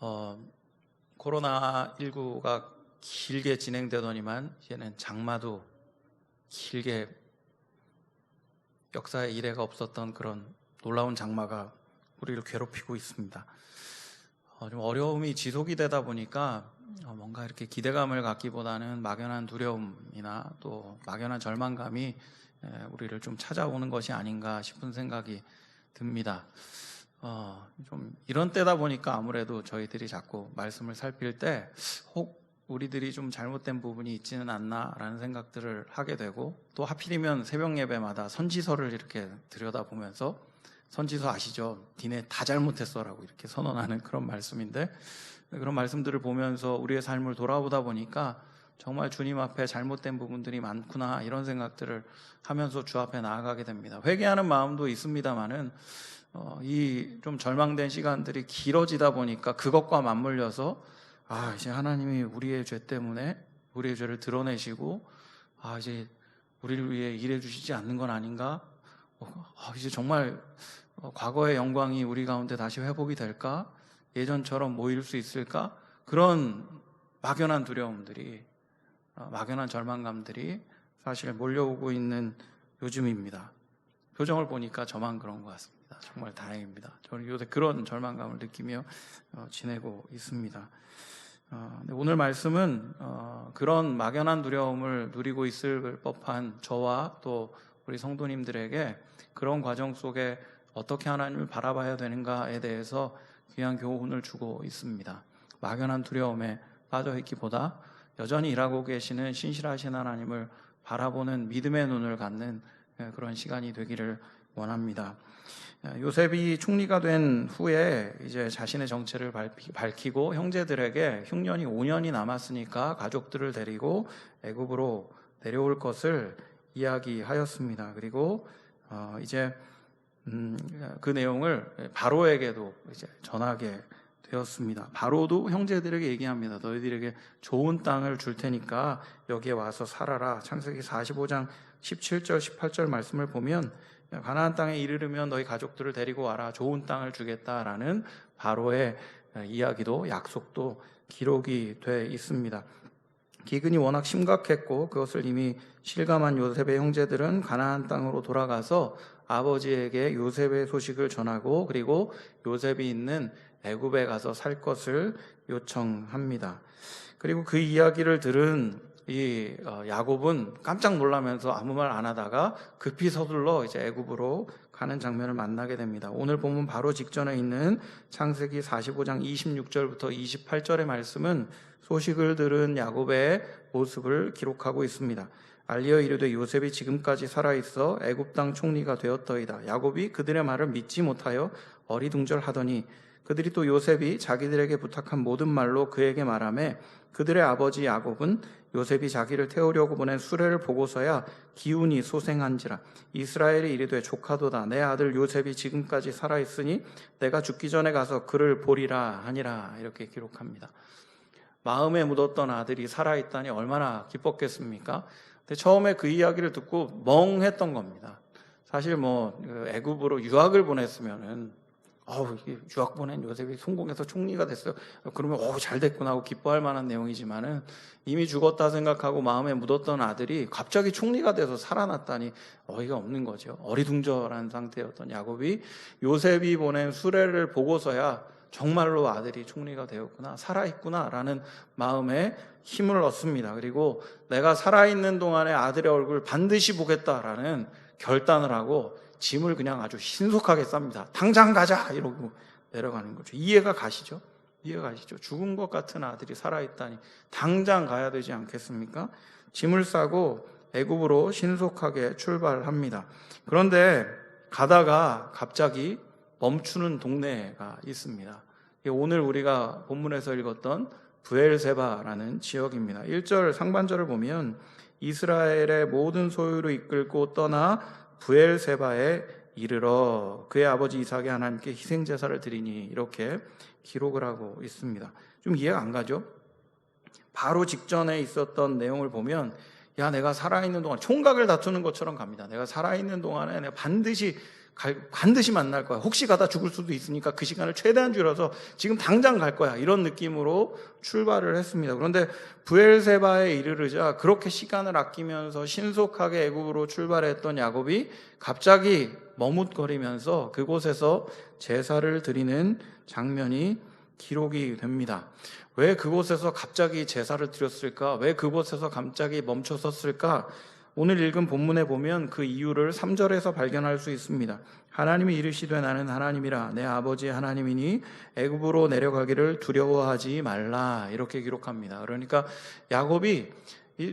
어, 코로나19가 길게 진행되더니만 이제는 장마도 길게 역사에 이래가 없었던 그런 놀라운 장마가 우리를 괴롭히고 있습니다. 좀 어려움이 지속이 되다 보니까 뭔가 이렇게 기대감을 갖기보다는 막연한 두려움이나 또 막연한 절망감이 우리를 좀 찾아오는 것이 아닌가 싶은 생각이 듭니다. 좀 이런 때다 보니까 아무래도 저희들이 자꾸 말씀을 살필 때 혹 우리들이 좀 잘못된 부분이 있지는 않나라는 생각들을 하게 되고, 또 하필이면 새벽 예배마다 선지서를 이렇게 들여다보면서, 선지서 아시죠? 니네 다 잘못했어라고 이렇게 선언하는 그런 말씀인데, 그런 말씀들을 보면서 우리의 삶을 돌아보다 보니까 정말 주님 앞에 잘못된 부분들이 많구나 이런 생각들을 하면서 주 앞에 나아가게 됩니다. 회개하는 마음도 있습니다만은 이 좀 절망된 시간들이 길어지다 보니까 그것과 맞물려서 이제 하나님이 우리의 죄 때문에 우리의 죄를 드러내시고 이제 우리를 위해 일해 주시지 않는 건 아닌가? 이제 정말 과거의 영광이 우리 가운데 다시 회복이 될까? 예전처럼 모일 수 있을까? 그런 막연한 두려움들이, 막연한 절망감들이 사실 몰려오고 있는 요즘입니다. 표정을 보니까 저만 그런 것 같습니다. 정말 다행입니다. 저는 요새 그런 절망감을 느끼며 지내고 있습니다. 오늘 말씀은 그런 막연한 두려움을 누리고 있을 법한 저와 또 우리 성도님들에게 그런 과정 속에 어떻게 하나님을 바라봐야 되는가에 대해서 귀한 교훈을 주고 있습니다. 막연한 두려움에 빠져 있기보다 여전히 일하고 계시는 신실하신 하나님을 바라보는 믿음의 눈을 갖는 그런 시간이 되기를 원합니다. 요셉이 총리가 된 후에 이제 자신의 정체를 밝히고 형제들에게 흉년이 5년이 남았으니까 가족들을 데리고 애굽으로 내려올 것을 이야기하였습니다. 그리고 이제 그 내용을 바로에게도 이제 전하게 되었습니다. 바로도 형제들에게 얘기합니다. 너희들에게 좋은 땅을 줄 테니까 여기에 와서 살아라. 창세기 45장 17절 18절 말씀을 보면 가나안 땅에 이르르면 너희 가족들을 데리고 와라. 좋은 땅을 주겠다라는 바로의 이야기도 약속도 기록이 돼 있습니다. 기근이 워낙 심각했고 그것을 이미 실감한 요셉의 형제들은 가나안 땅으로 돌아가서 아버지에게 요셉의 소식을 전하고 그리고 요셉이 있는 애굽에 가서 살 것을 요청합니다. 그리고 그 이야기를 들은 이 야곱은 깜짝 놀라면서 아무 말 안 하다가 급히 서둘러 이제 애굽으로 가는 장면을 만나게 됩니다. 오늘 본문 바로 직전에 있는 창세기 45장 26절부터 28절의 말씀은 소식을 들은 야곱의 모습을 기록하고 있습니다. 알리어 이르되 요셉이 지금까지 살아있어 애굽 땅 총리가 되었더이다. 야곱이 그들의 말을 믿지 못하여 어리둥절하더니 그들이 또 요셉이 자기들에게 부탁한 모든 말로 그에게 말하매 그들의 아버지 야곱은 요셉이 자기를 태우려고 보낸 수레를 보고서야 기운이 소생한지라. 이스라엘이 이르되 조카도다. 내 아들 요셉이 지금까지 살아있으니 내가 죽기 전에 가서 그를 보리라 하니라. 이렇게 기록합니다. 마음에 묻었던 아들이 살아있다니 얼마나 기뻤겠습니까? 근데 처음에 그 이야기를 듣고 멍했던 겁니다. 사실 애굽으로 유학을 보냈으면은 유학 보낸 요셉이 성공해서 총리가 됐어요. 그러면 잘 됐구나 하고 기뻐할 만한 내용이지만은 이미 죽었다 생각하고 마음에 묻었던 아들이 갑자기 총리가 돼서 살아났다니 어이가 없는 거죠. 어리둥절한 상태였던 야곱이 요셉이 보낸 수레를 보고서야 정말로 아들이 총리가 되었구나, 살아있구나 라는 마음에 힘을 얻습니다. 그리고 내가 살아있는 동안에 아들의 얼굴 반드시 보겠다라는 결단을 하고 짐을 그냥 아주 신속하게 쌉니다. 당장 가자 이러고 내려가는 거죠. 이해가 가시죠? 죽은 것 같은 아들이 살아있다니 당장 가야 되지 않겠습니까? 짐을 싸고 애굽으로 신속하게 출발합니다. 그런데 가다가 갑자기 멈추는 동네가 있습니다. 오늘 우리가 본문에서 읽었던 브엘세바라는 지역입니다. 1절 상반절을 보면 이스라엘의 모든 소유를 이끌고 떠나 브엘세바에 이르러 그의 아버지 이삭의 하나님께 희생제사를 드리니 이렇게 기록을 하고 있습니다. 좀 이해가 안 가죠? 바로 직전에 있었던 내용을 보면 내가 살아있는 동안 총각을 다투는 것처럼 갑니다. 내가 살아있는 동안에 내가 반드시 반드시 만날 거야. 혹시 가다 죽을 수도 있으니까 그 시간을 최대한 줄여서 지금 당장 갈 거야. 이런 느낌으로 출발을 했습니다. 그런데 브엘세바에 이르르자 그렇게 시간을 아끼면서 신속하게 애굽으로 출발했던 야곱이 갑자기 머뭇거리면서 그곳에서 제사를 드리는 장면이 기록이 됩니다. 왜 그곳에서 갑자기 제사를 드렸을까? 왜 그곳에서 갑자기 멈춰섰을까? 오늘 읽은 본문에 보면 그 이유를 3절에서 발견할 수 있습니다. 하나님이 이르시되 나는 하나님이라 내 아버지의 하나님이니 애굽으로 내려가기를 두려워하지 말라, 이렇게 기록합니다. 그러니까 야곱이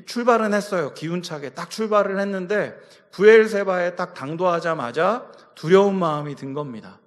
출발은 했어요. 기운차게 딱 출발을 했는데 브엘세바에 딱 당도하자마자 두려운 마음이 든 겁니다.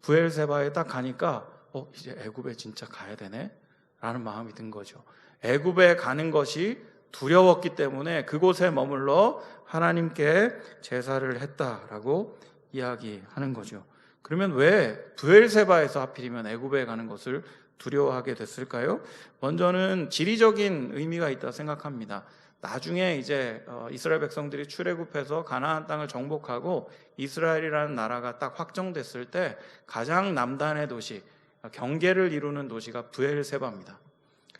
브엘세바에 딱 가니까 이제 애굽에 진짜 가야 되네 라는 마음이 든 거죠. 애굽에 가는 것이 두려웠기 때문에 그곳에 머물러 하나님께 제사를 했다라고 이야기하는 거죠. 그러면 왜 브엘세바에서 하필이면 애굽에 가는 것을 두려워하게 됐을까요? 먼저는 지리적인 의미가 있다 생각합니다. 나중에 이제 이스라엘 백성들이 출애굽해서 가나안 땅을 정복하고 이스라엘이라는 나라가 딱 확정됐을 때 가장 남단의 도시, 경계를 이루는 도시가 브엘세바입니다.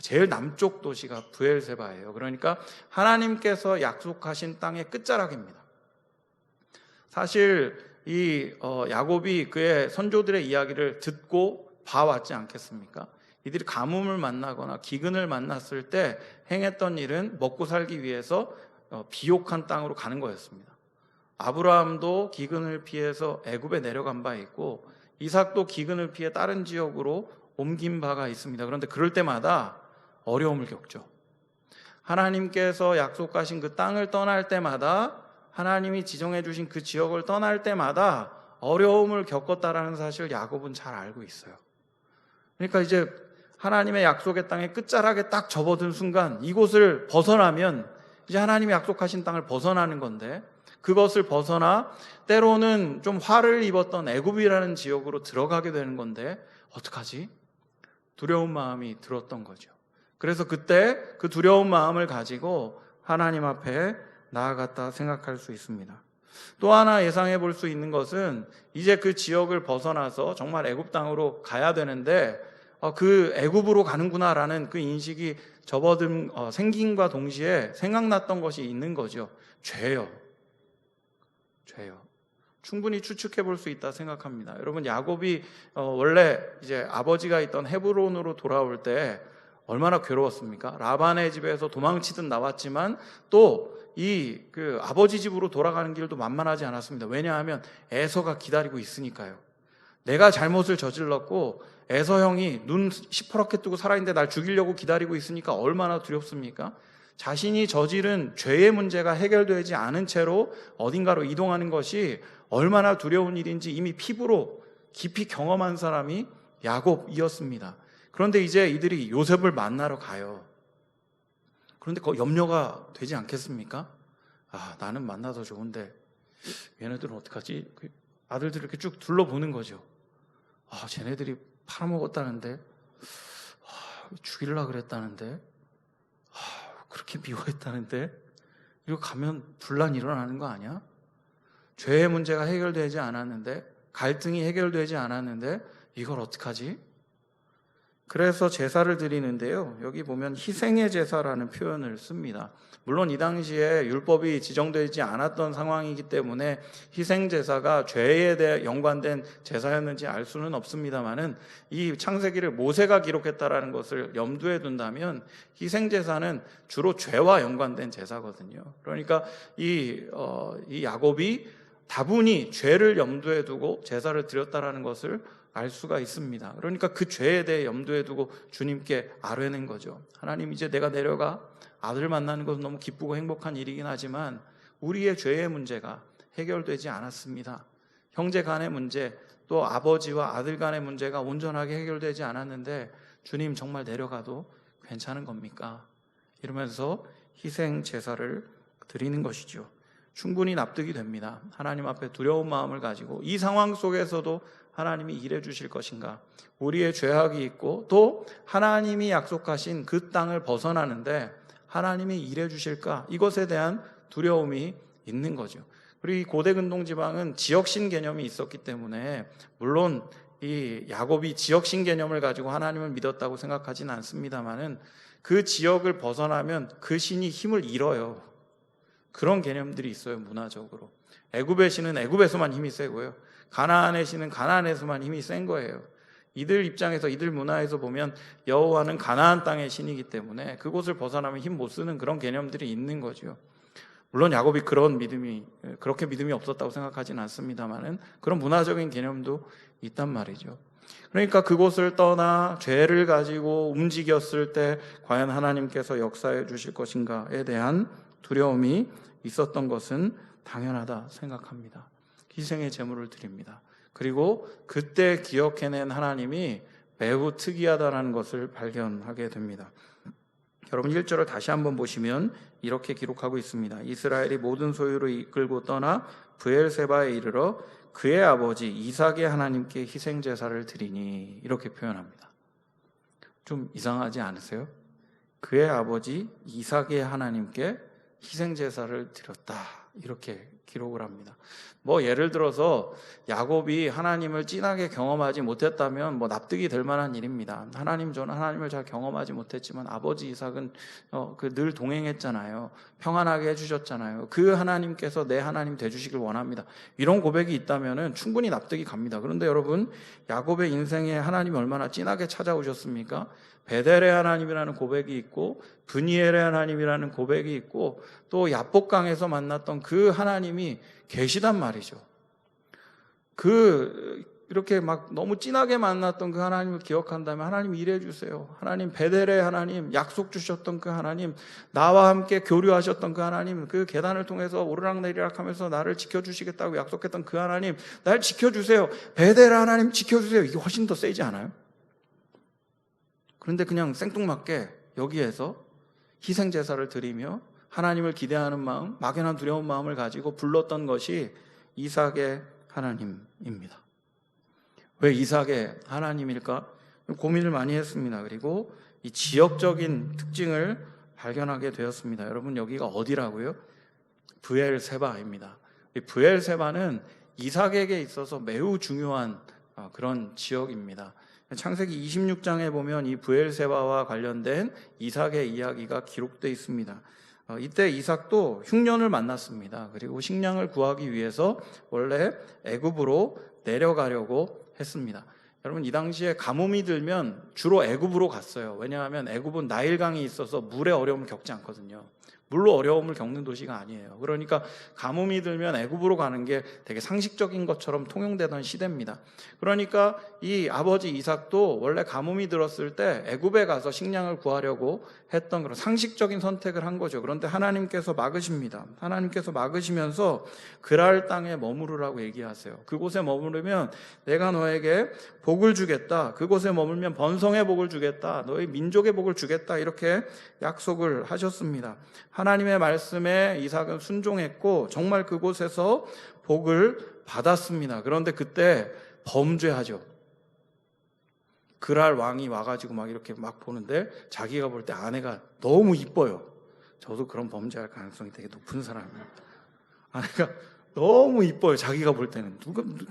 제일 남쪽 도시가 브엘세바예요. 그러니까 하나님께서 약속하신 땅의 끝자락입니다. 사실 이 야곱이 그의 선조들의 이야기를 듣고 봐왔지 않겠습니까? 이들이 가뭄을 만나거나 기근을 만났을 때 행했던 일은 먹고 살기 위해서 비옥한 땅으로 가는 거였습니다. 아브라함도 기근을 피해서 애굽에 내려간 바 있고 이삭도 기근을 피해 다른 지역으로 옮긴 바가 있습니다. 그런데 그럴 때마다 어려움을 겪죠. 하나님께서 약속하신 그 땅을 떠날 때마다, 하나님이 지정해 주신 그 지역을 떠날 때마다 어려움을 겪었다라는 사실을 야곱은 잘 알고 있어요. 그러니까 이제 하나님의 약속의 땅의 끝자락에 딱 접어든 순간 이곳을 벗어나면 이제 하나님이 약속하신 땅을 벗어나는 건데, 그것을 벗어나 때로는 좀 화를 입었던 애굽이라는 지역으로 들어가게 되는 건데 어떡하지? 두려운 마음이 들었던 거죠. 그래서 그때 그 두려운 마음을 가지고 하나님 앞에 나아갔다 생각할 수 있습니다. 또 하나 예상해 볼 수 있는 것은 이제 그 지역을 벗어나서 정말 애굽 땅으로 가야 되는데 그 애굽으로 가는구나라는 그 인식이 생김과 동시에 생각났던 것이 있는 거죠. 죄요. 충분히 추측해 볼 수 있다 생각합니다. 여러분, 야곱이 원래 이제 아버지가 있던 헤브론으로 돌아올 때 얼마나 괴로웠습니까? 라반의 집에서 도망치듯 나왔지만 또 그 아버지 집으로 돌아가는 길도 만만하지 않았습니다. 왜냐하면 에서가 기다리고 있으니까요. 내가 잘못을 저질렀고 에서 형이 눈 시퍼렇게 뜨고 살아있는데 날 죽이려고 기다리고 있으니까 얼마나 두렵습니까? 자신이 저지른 죄의 문제가 해결되지 않은 채로 어딘가로 이동하는 것이 얼마나 두려운 일인지 이미 피부로 깊이 경험한 사람이 야곱이었습니다. 그런데 이제 이들이 요셉을 만나러 가요. 그런데 염려가 되지 않겠습니까? 나는 만나서 좋은데 얘네들은 어떡하지? 아들들을 이렇게 쭉 둘러보는 거죠. 쟤네들이 팔아먹었다는데, 죽이려고 그랬다는데, 그렇게 미워했다는데, 이거 가면 분란 일어나는 거 아니야? 죄의 문제가 해결되지 않았는데, 갈등이 해결되지 않았는데 이걸 어떡하지? 그래서 제사를 드리는데요, 여기 보면 희생의 제사라는 표현을 씁니다. 물론 이 당시에 율법이 지정되지 않았던 상황이기 때문에 희생 제사가 죄에 대해 연관된 제사였는지 알 수는 없습니다만은 이 창세기를 모세가 기록했다라는 것을 염두에 둔다면 희생 제사는 주로 죄와 연관된 제사거든요. 그러니까 이 야곱이 다분히 죄를 염두에 두고 제사를 드렸다라는 것을 알 수가 있습니다. 그러니까 그 죄에 대해 염두에 두고 주님께 아뢰는 거죠. 하나님, 이제 내가 내려가 아들 만나는 것은 너무 기쁘고 행복한 일이긴 하지만 우리의 죄의 문제가 해결되지 않았습니다. 형제 간의 문제, 또 아버지와 아들 간의 문제가 온전하게 해결되지 않았는데 주님, 정말 내려가도 괜찮은 겁니까? 이러면서 희생 제사를 드리는 것이죠. 충분히 납득이 됩니다. 하나님 앞에 두려운 마음을 가지고 이 상황 속에서도 하나님이 일해 주실 것인가? 우리의 죄악이 있고 또 하나님이 약속하신 그 땅을 벗어나는데 하나님이 일해 주실까? 이것에 대한 두려움이 있는 거죠. 우리 고대 근동 지방은 지역신 개념이 있었기 때문에 물론 이 야곱이 지역신 개념을 가지고 하나님을 믿었다고 생각하지는 않습니다만은 그 지역을 벗어나면 그 신이 힘을 잃어요. 그런 개념들이 있어요. 문화적으로 애굽의 신은 애굽에서만 힘이 세고요, 가나안의 신은 가나안에서만 힘이 센 거예요. 이들 입장에서, 이들 문화에서 보면 여호와는 가나안 땅의 신이기 때문에 그곳을 벗어나면 힘 못 쓰는 그런 개념들이 있는 거죠. 물론 야곱이 그렇게 믿음이 없었다고 생각하지는 않습니다만은 그런 문화적인 개념도 있단 말이죠. 그러니까 그곳을 떠나 죄를 가지고 움직였을 때 과연 하나님께서 역사해 주실 것인가에 대한 두려움이 있었던 것은 당연하다 생각합니다. 희생의 제물을 드립니다. 그리고 그때 기억해낸 하나님이 매우 특이하다는 것을 발견하게 됩니다. 여러분 1절을 다시 한번 보시면 이렇게 기록하고 있습니다. 이스라엘이 모든 소유를 이끌고 떠나 브엘세바에 이르러 그의 아버지 이삭의 하나님께 희생제사를 드리니, 이렇게 표현합니다. 좀 이상하지 않으세요? 그의 아버지 이삭의 하나님께 희생제사를 드렸다, 이렇게 기록을 합니다. 예를 들어서 야곱이 하나님을 진하게 경험하지 못했다면 납득이 될 만한 일입니다. 저는 하나님을 잘 경험하지 못했지만 아버지 이삭은 늘 동행했잖아요. 평안하게 해주셨잖아요. 그 하나님께서 내 하나님 되주시길 원합니다. 이런 고백이 있다면 충분히 납득이 갑니다. 그런데 여러분, 야곱의 인생에 하나님이 얼마나 진하게 찾아오셨습니까? 베델의 하나님이라는 고백이 있고 브니엘의 하나님이라는 고백이 있고 또 야복강에서 만났던 그 하나님이 계시단 말이죠. 이렇게 너무 진하게 만났던 그 하나님을 기억한다면 하나님 일해 주세요. 하나님, 베델의 하나님, 약속 주셨던 그 하나님, 나와 함께 교류하셨던 그 하나님, 그 계단을 통해서 오르락내리락 하면서 나를 지켜주시겠다고 약속했던 그 하나님, 날 지켜주세요. 베델의 하나님 지켜주세요. 이게 훨씬 더 세지 않아요? 그런데 그냥 생뚱맞게 여기에서 희생제사를 드리며 하나님을 기대하는 마음, 막연한 두려운 마음을 가지고 불렀던 것이 이삭의 하나님입니다. 왜 이삭의 하나님일까? 고민을 많이 했습니다. 그리고 이 지역적인 특징을 발견하게 되었습니다. 여러분, 여기가 어디라고요? 브엘세바입니다. 이 브엘세바는 이삭에게 있어서 매우 중요한 그런 지역입니다. 창세기 26장에 보면 이 브엘세바와 관련된 이삭의 이야기가 기록되어 있습니다. 이때 이삭도 흉년을 만났습니다. 그리고 식량을 구하기 위해서 원래 애굽으로 내려가려고 했습니다. 여러분, 이 당시에 가뭄이 들면 주로 애굽으로 갔어요. 왜냐하면 애굽은 나일강이 있어서 물의 어려움을 겪지 않거든요. 물로 어려움을 겪는 도시가 아니에요. 그러니까 가뭄이 들면 애굽으로 가는 게 되게 상식적인 것처럼 통용되던 시대입니다. 그러니까 이 아버지 이삭도 원래 가뭄이 들었을 때 애굽에 가서 식량을 구하려고 했던 그런 상식적인 선택을 한 거죠. 그런데 하나님께서 막으십니다. 하나님께서 막으시면서 그랄 땅에 머무르라고 얘기하세요. 그곳에 머무르면 내가 너에게 복을 주겠다. 그곳에 머물면 번성의 복을 주겠다. 너희 민족의 복을 주겠다. 이렇게 약속을 하셨습니다. 하나님의 말씀에 이삭은 순종했고 정말 그곳에서 복을 받았습니다. 그런데 그때 범죄하죠. 그랄 왕이 와가지고 이렇게 보는데 자기가 볼 때 아내가 너무 이뻐요. 저도 그런 범죄할 가능성이 되게 높은 사람이에요. 아내가 너무 이뻐요. 자기가 볼 때는.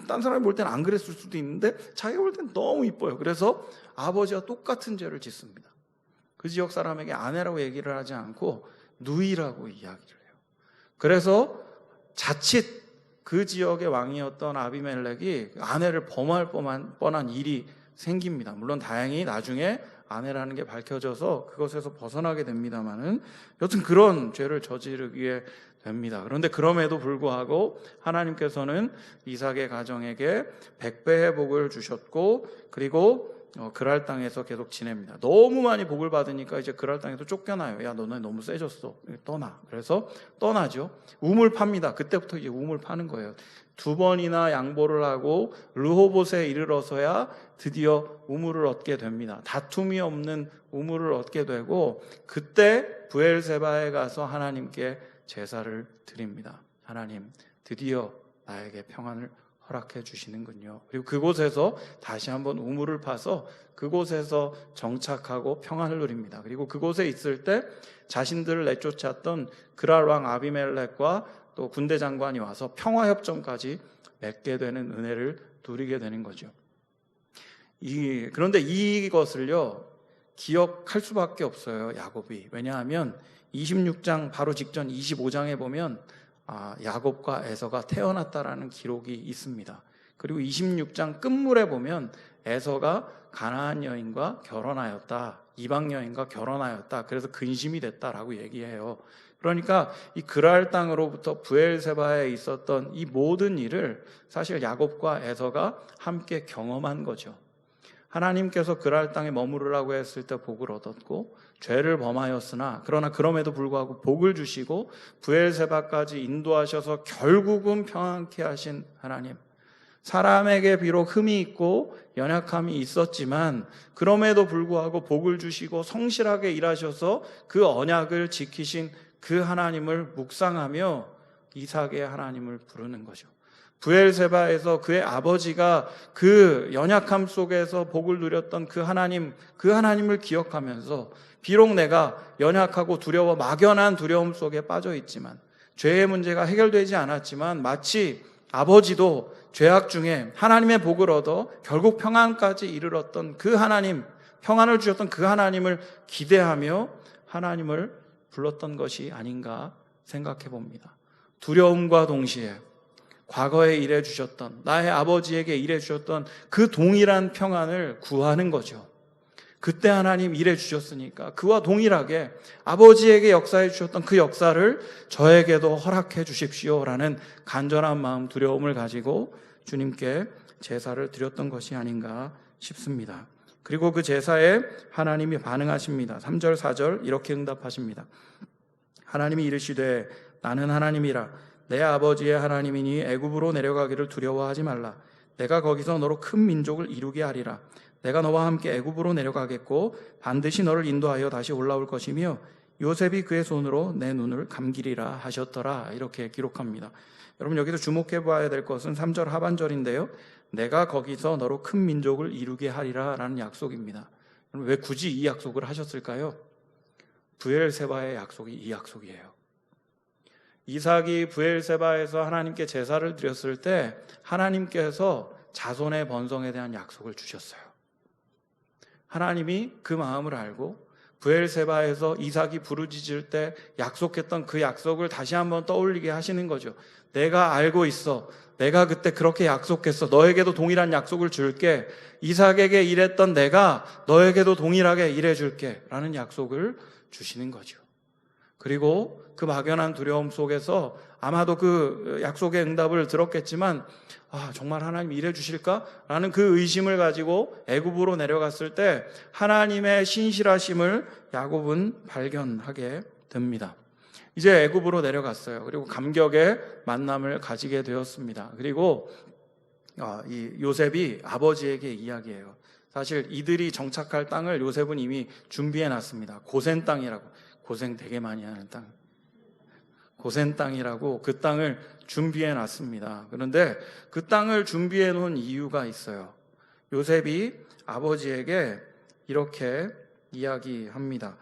딴 사람이 볼 때는 안 그랬을 수도 있는데 자기가 볼 때는 너무 이뻐요. 그래서 아버지와 똑같은 죄를 짓습니다. 그 지역 사람에게 아내라고 얘기를 하지 않고 누이라고 이야기를 해요. 그래서 자칫 그 지역의 왕이었던 아비멜렉이 아내를 범할 뻔한 일이 생깁니다. 물론 다행히 나중에 아내라는 게 밝혀져서 그것에서 벗어나게 됩니다만은 여튼 그런 죄를 저지르게 됩니다. 그런데 그럼에도 불구하고 하나님께서는 이삭의 가정에게 100배의 복을 주셨고 그리고 그랄 땅에서 계속 지냅니다. 너무 많이 복을 받으니까 이제 그랄 땅에서 쫓겨나요. 야, 너네 너무 세졌어. 떠나. 그래서 떠나죠. 우물 팝니다. 그때부터 이제 우물 파는 거예요. 2번이나 양보를 하고 르호봇에 이르러서야 드디어 우물을 얻게 됩니다. 다툼이 없는 우물을 얻게 되고 그때 브엘세바에 가서 하나님께 제사를 드립니다. 하나님, 드디어 나에게 평안을 허락해 주시는군요. 그리고 그곳에서 다시 한번 우물을 파서 그곳에서 정착하고 평안을 누립니다. 그리고 그곳에 있을 때 자신들을 내쫓았던 그랄 왕 아비멜렉과 또 군대 장관이 와서 평화협정까지 맺게 되는 은혜를 누리게 되는 거죠. 그런데 이것을요 기억할 수밖에 없어요, 야곱이. 왜냐하면 26장 바로 직전 25장에 보면 야곱과 에서가 태어났다라는 기록이 있습니다. 그리고 26장 끝물에 보면 에서가 가나안 여인과 결혼하였다, 이방 여인과 결혼하였다, 그래서 근심이 됐다라고 얘기해요. 그러니까 이 그랄 땅으로부터 브엘세바에 있었던 이 모든 일을 사실 야곱과 에서가 함께 경험한 거죠. 하나님께서 그랄 땅에 머무르라고 했을 때 복을 얻었고, 죄를 범하였으나 그러나 그럼에도 불구하고 복을 주시고 브엘세바까지 인도하셔서 결국은 평안케 하신 하나님, 사람에게 비록 흠이 있고 연약함이 있었지만 그럼에도 불구하고 복을 주시고 성실하게 일하셔서 그 언약을 지키신 그 하나님을 묵상하며 이삭의 하나님을 부르는 거죠. 브엘세바에서 그의 아버지가 그 연약함 속에서 복을 누렸던 그 하나님을 기억하면서 비록 내가 연약하고 두려워 막연한 두려움 속에 빠져 있지만, 죄의 문제가 해결되지 않았지만 마치 아버지도 죄악 중에 하나님의 복을 얻어 결국 평안까지 이르렀던 그 하나님, 평안을 주셨던 그 하나님을 기대하며 하나님을 불렀던 것이 아닌가 생각해 봅니다. 두려움과 동시에 과거에 일해 주셨던, 나의 아버지에게 일해 주셨던 그 동일한 평안을 구하는 거죠. 그때 하나님 일해 주셨으니까 그와 동일하게 아버지에게 역사해 주셨던 그 역사를 저에게도 허락해 주십시오라는 간절한 마음, 두려움을 가지고 주님께 제사를 드렸던 것이 아닌가 싶습니다. 그리고 그 제사에 하나님이 반응하십니다. 3절 4절 이렇게 응답하십니다. 하나님이 이르시되 나는 하나님이라, 내 아버지의 하나님이니 애굽으로 내려가기를 두려워하지 말라. 내가 거기서 너로 큰 민족을 이루게 하리라. 내가 너와 함께 애굽으로 내려가겠고 반드시 너를 인도하여 다시 올라올 것이며 요셉이 그의 손으로 내 눈을 감기리라 하셨더라. 이렇게 기록합니다. 여러분, 여기서 주목해 봐야 될 것은 3절 하반절인데요, 내가 거기서 너로 큰 민족을 이루게 하리라 라는 약속입니다. 왜 굳이 이 약속을 하셨을까요? 브엘세바의 약속이 이 약속이에요. 이삭이 브엘세바에서 하나님께 제사를 드렸을 때 하나님께서 자손의 번성에 대한 약속을 주셨어요. 하나님이 그 마음을 알고 브엘세바에서 이삭이 부르짖을 때 약속했던 그 약속을 다시 한번 떠올리게 하시는 거죠. 내가 알고 있어. 내가 그때 그렇게 약속했어. 너에게도 동일한 약속을 줄게. 이삭에게 일했던 내가 너에게도 동일하게 일해줄게 라는 약속을 주시는 거죠. 그리고 그 막연한 두려움 속에서 아마도 그 약속의 응답을 들었겠지만 정말 하나님 일해 주실까? 라는 그 의심을 가지고 애굽으로 내려갔을 때 하나님의 신실하심을 야곱은 발견하게 됩니다. 이제 애굽으로 내려갔어요. 그리고 감격의 만남을 가지게 되었습니다. 그리고 이 요셉이 아버지에게 이야기해요. 사실 이들이 정착할 땅을 요셉은 이미 준비해 놨습니다. 고센 땅이라고, 고생 되게 많이 하는 땅, 고센 땅이라고 그 땅을 준비해 놨습니다. 그런데 그 땅을 준비해 놓은 이유가 있어요. 요셉이 아버지에게 이렇게 이야기합니다.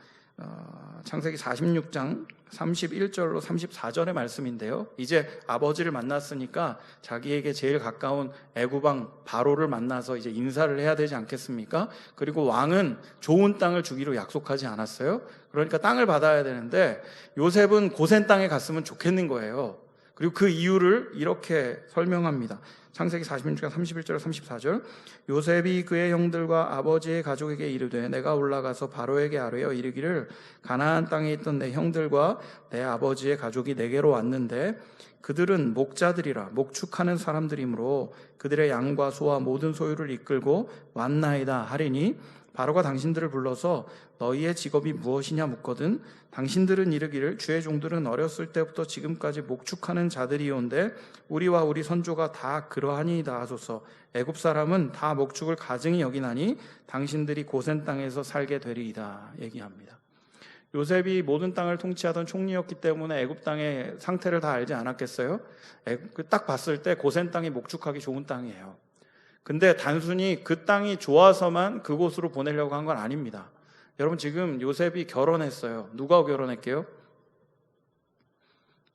창세기 46장 31절로 34절의 말씀인데요, 이제 아버지를 만났으니까 자기에게 제일 가까운 애굽왕 바로를 만나서 이제 인사를 해야 되지 않겠습니까? 그리고 왕은 좋은 땅을 주기로 약속하지 않았어요? 그러니까 땅을 받아야 되는데 요셉은 고센 땅에 갔으면 좋겠는 거예요. 그리고 그 이유를 이렇게 설명합니다. 창세기 46장 31절 34절 요셉이 그의 형들과 아버지의 가족에게 이르되 내가 올라가서 바로에게 아뢰어 이르기를 가나안 땅에 있던 내 형들과 내 아버지의 가족이 내게로 왔는데 그들은 목자들이라 목축하는 사람들이므로 그들의 양과 소와 모든 소유를 이끌고 왔나이다 하리니 바로가 당신들을 불러서 너희의 직업이 무엇이냐 묻거든 당신들은 이르기를 주의 종들은 어렸을 때부터 지금까지 목축하는 자들이온데 우리와 우리 선조가 다 그러하니이다 하소서. 애굽 사람은 다 목축을 가증히 여기나니 당신들이 고센 땅에서 살게 되리이다 얘기합니다. 요셉이 모든 땅을 통치하던 총리였기 때문에 애굽 땅의 상태를 다 알지 않았겠어요? 딱 봤을 때 고센 땅이 목축하기 좋은 땅이에요. 근데 단순히 그 땅이 좋아서만 그곳으로 보내려고 한 건 아닙니다. 여러분, 지금 요셉이 결혼했어요. 누가 결혼했게요?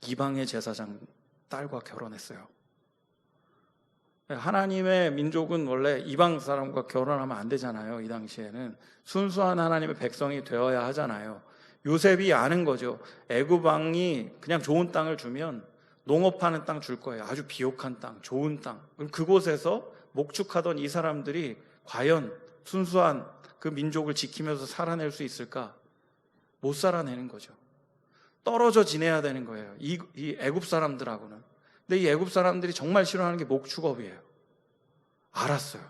이방의 제사장 딸과 결혼했어요. 하나님의 민족은 원래 이방 사람과 결혼하면 안 되잖아요. 이 당시에는 순수한 하나님의 백성이 되어야 하잖아요. 요셉이 아는 거죠. 애굽 왕이 그냥 좋은 땅을 주면 농업하는 땅 줄 거예요. 아주 비옥한 땅, 좋은 땅. 그럼 그곳에서 목축하던 이 사람들이 과연 순수한 그 민족을 지키면서 살아낼 수 있을까? 못 살아내는 거죠. 떨어져 지내야 되는 거예요. 이 애굽 사람들하고는. 근데 이 애굽 사람들이 정말 싫어하는 게 목축업이에요. 알았어요.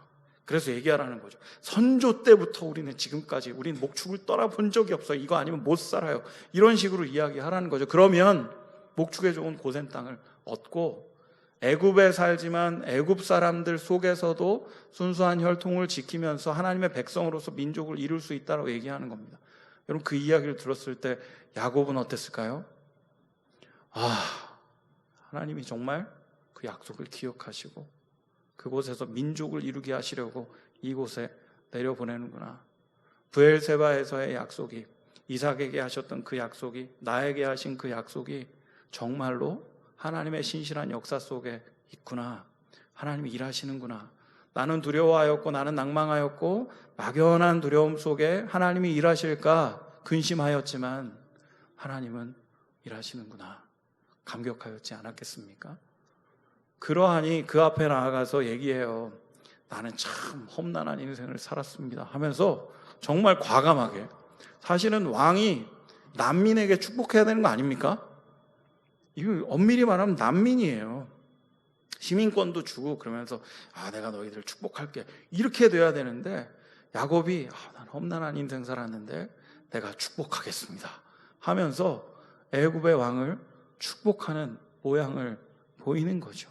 그래서 얘기하라는 거죠. 선조 때부터 우리는 지금까지 우리는 목축을 떠나본 적이 없어요. 이거 아니면 못 살아요. 이런 식으로 이야기하라는 거죠. 그러면 목축에 좋은 고센 땅을 얻고 애굽에 살지만 애굽 사람들 속에서도 순수한 혈통을 지키면서 하나님의 백성으로서 민족을 이룰 수 있다고 얘기하는 겁니다. 여러분 그 이야기를 들었을 때 야곱은 어땠을까요? 하나님이 정말 그 약속을 기억하시고 그곳에서 민족을 이루게 하시려고 이곳에 내려보내는구나. 브엘세바에서의 약속이, 이삭에게 하셨던 그 약속이, 나에게 하신 그 약속이 정말로 하나님의 신실한 역사 속에 있구나. 하나님이 일하시는구나. 나는 두려워하였고 나는 낭망하였고 막연한 두려움 속에 하나님이 일하실까 근심하였지만 하나님은 일하시는구나. 감격하였지 않았겠습니까? 그러하니 그 앞에 나아가서 얘기해요. 나는 참 험난한 인생을 살았습니다 하면서 정말 과감하게, 사실은 왕이 난민에게 축복해야 되는 거 아닙니까? 이거 엄밀히 말하면 난민이에요. 시민권도 주고 그러면서 내가 너희들을 축복할게 이렇게 돼야 되는데 야곱이 난 험난한 인생 살았는데 내가 축복하겠습니다 하면서 애굽의 왕을 축복하는 모양을 보이는 거죠.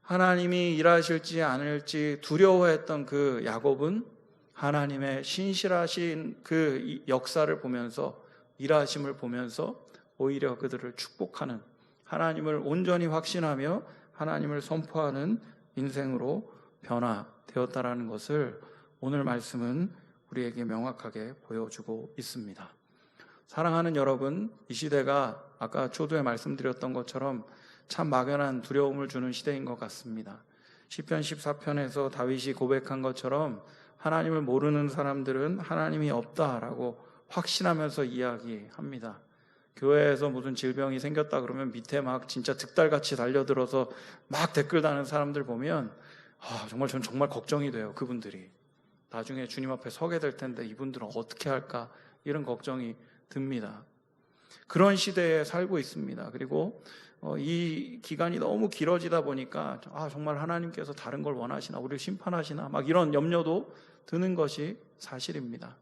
하나님이 일하실지 않을지 두려워했던 그 야곱은 하나님의 신실하신 그 역사를 보면서, 일하심을 보면서 오히려 그들을 축복하는, 하나님을 온전히 확신하며 하나님을 선포하는 인생으로 변화되었다라는 것을 오늘 말씀은 우리에게 명확하게 보여주고 있습니다. 사랑하는 여러분, 이 시대가 아까 초두에 말씀드렸던 것처럼 참 막연한 두려움을 주는 시대인 것 같습니다. 시편 14편에서 다윗이 고백한 것처럼 하나님을 모르는 사람들은 하나님이 없다라고 확신하면서 이야기합니다. 교회에서 무슨 질병이 생겼다 그러면 밑에 막 진짜 득달같이 달려들어서 막 댓글 다는 사람들 보면 정말 전 정말 걱정이 돼요. 그분들이 나중에 주님 앞에 서게 될 텐데 이분들은 어떻게 할까, 이런 걱정이 듭니다. 그런 시대에 살고 있습니다. 그리고 이 기간이 너무 길어지다 보니까 정말 하나님께서 다른 걸 원하시나, 우리를 심판하시나 막 이런 염려도 드는 것이 사실입니다.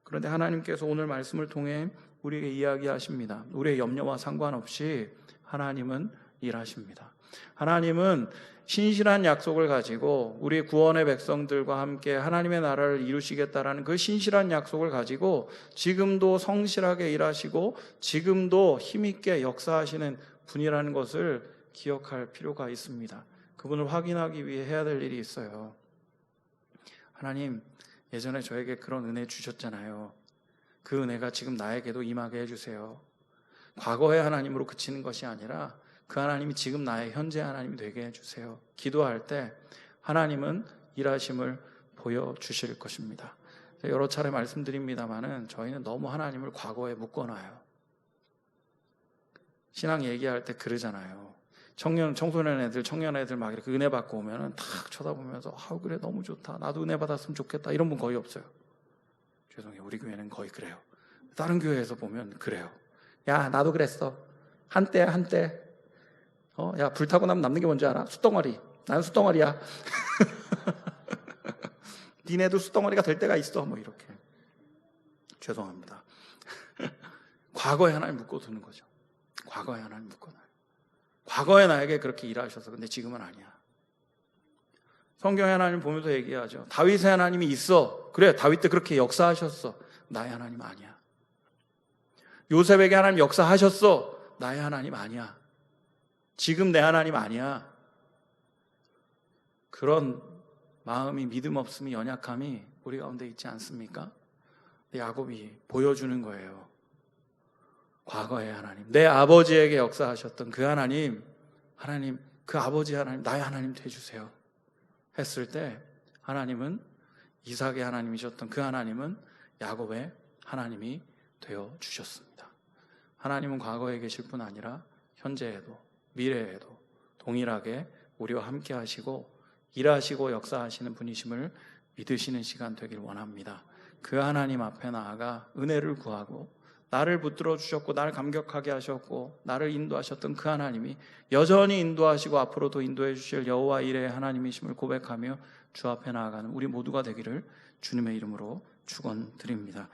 그런데 하나님께서 오늘 말씀을 통해 우리에게 이야기하십니다. 우리의 염려와 상관없이 하나님은 일하십니다. 하나님은 신실한 약속을 가지고 우리 구원의 백성들과 함께 하나님의 나라를 이루시겠다라는 그 신실한 약속을 가지고 지금도 성실하게 일하시고 지금도 힘있게 역사하시는 분이라는 것을 기억할 필요가 있습니다. 그분을 확인하기 위해 해야 될 일이 있어요. 하나님, 예전에 저에게 그런 은혜 주셨잖아요. 그 은혜가 지금 나에게도 임하게 해주세요. 과거의 하나님으로 그치는 것이 아니라 그 하나님이 지금 나의 현재 하나님이 되게 해주세요. 기도할 때 하나님은 일하심을 보여주실 것입니다. 여러 차례 말씀드립니다마는 저희는 너무 하나님을 과거에 묶어놔요. 신앙 얘기할 때 그러잖아요. 청소년 애들 막 이렇게 은혜 받고 오면은 탁 쳐다보면서 그래 너무 좋다, 나도 은혜 받았으면 좋겠다, 이런 분 거의 없어요. 죄송해요, 우리 교회는 거의 그래요. 다른 교회에서 보면 그래요. 야, 나도 그랬어. 한때야. 야, 불타고 나면 남는 게 뭔지 알아? 숯덩어리. 나는 숯덩어리야. 니네도 숯덩어리가 될 때가 있어. 뭐 이렇게. 죄송합니다. 과거에 하나님 묶어두는 거죠. 과거에 하나님 묶어놔요. 과거에 나에게 그렇게 일하셔서 근데 지금은 아니야. 성경에 하나님 보면서 얘기하죠. 다윗의 하나님이 있어. 그래, 다윗 때 그렇게 역사하셨어. 나의 하나님 아니야. 요셉에게 하나님 역사하셨어. 나의 하나님 아니야. 지금 내 하나님 아니야. 그런 마음이, 믿음 없음이, 연약함이 우리 가운데 있지 않습니까? 야곱이 보여주는 거예요. 과거의 하나님, 내 아버지에게 역사하셨던 그 하나님, 그 아버지 하나님, 나의 하나님 되주세요 했을 때 하나님은 이삭의 하나님이셨던 그 하나님은 야곱의 하나님이 되어 주셨습니다. 하나님은 과거에 계실 뿐 아니라 현재에도 미래에도 동일하게 우리와 함께 하시고 일하시고 역사하시는 분이심을 믿으시는 시간 되길 원합니다. 그 하나님 앞에 나아가 은혜를 구하고 나를 붙들어 주셨고 나를 감격하게 하셨고 나를 인도하셨던 그 하나님이 여전히 인도하시고 앞으로도 인도해 주실 여호와 이레의 하나님이심을 고백하며 주 앞에 나아가는 우리 모두가 되기를 주님의 이름으로 축원드립니다.